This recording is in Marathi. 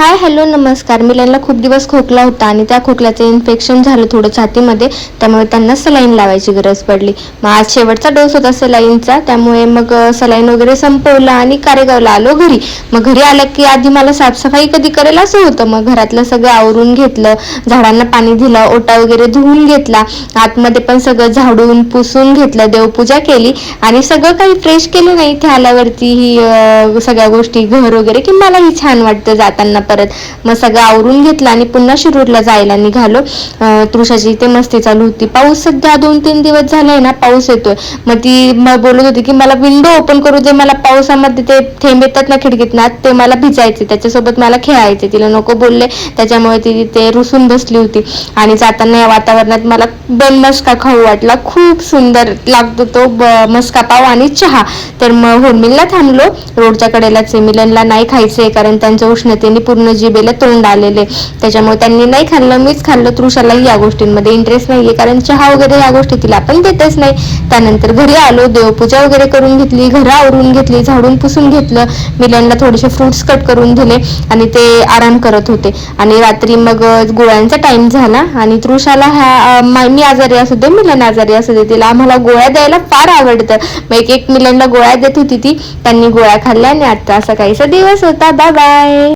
हाय हॅलो नमस्कार. मिलनला खूप दिवस खोकला होता आणि त्या खोकल्याचं इन्फेक्शन झालं थोडं छातीमध्ये, त्यामुळे त्यांना सलाईन लावायची गरज पडली. मग आज शेवटचा डोस होता सलाईनचा, त्यामुळे मग सलाईन वगैरे संपवला आणि कारेगावला आलो घरी. मग घरी आलं की आधी मला साफसफाई कधी करेल असं होतं. मग घरातलं सगळं आवरून घेतलं, झाडांना पाणी दिलं, ओटा वगैरे धुवून घेतला, आतमध्ये पण सगळं झाडून पुसून घेतलं, देवपूजा केली आणि सगळं काही फ्रेश केलं. नाही इथे आल्यावरती ही सगळ्या गोष्टी घर वगैरे की मलाही छान वाटतं जाताना. परत मग सगळं आवरून घेतलं आणि पुन्हा शिरूरला जायला निघालो. तृषाची इथे मस्ती चालू होती. पाऊस सध्या 2-3 दिवस झालाय ना, पाऊस येतोय. मग ती बोलत होती की मला विंडो ओपन करू दे, मला पावसामध्ये ते थेंब येतात ना खिडकीतनं, ते मला भिजायचे, त्याच्यासोबत मला खेळायचे. तिला नको बोलले, त्याच्यामुळे ती ते रुसून बसली होती. आणि जाताना या वातावरणात मला बन मस्का खाऊ वाटला. खूप सुंदर लागतो तो मस्का पाव आणि चहा. तर मग होडमिलला थांबलो. रोडच्या कडेलाच मिलनला नाही खायचंय कारण त्यांच्या उष्णतेने पूर्ण जिभेला तोंड आलेले, त्याच्यामुळे त्यांनी नाही खाल्लं, मीच खाल्लं. तृषालाही या गोष्टींमध्ये इंटरेस्ट नाहीये कारण चहा वगैरे या गोष्टी तिला आपण देतच नाही. त्यानंतर घरी आलो, देवपूजा वगैरे करून घेतली, घरं आवरून घेतली, झाडून पुसून घेतलं. मिलनला थोडेसे फ्रुट्स कट करून दिले आणि ते आराम करत होते. आणि रात्री मग गोळ्यांचा टाइम झाला आणि तृषाला मी आजारी असू दे, मिलन आजारी असू दे, तिला आम्हाला गोळ्या द्यायला फार आवडतं. मग एक मिलनला गोळ्या देत होती ती, त्यांनी गोळ्या खाल्ल्या आणि आता असा काहीसा दिवस होता. Bye bye.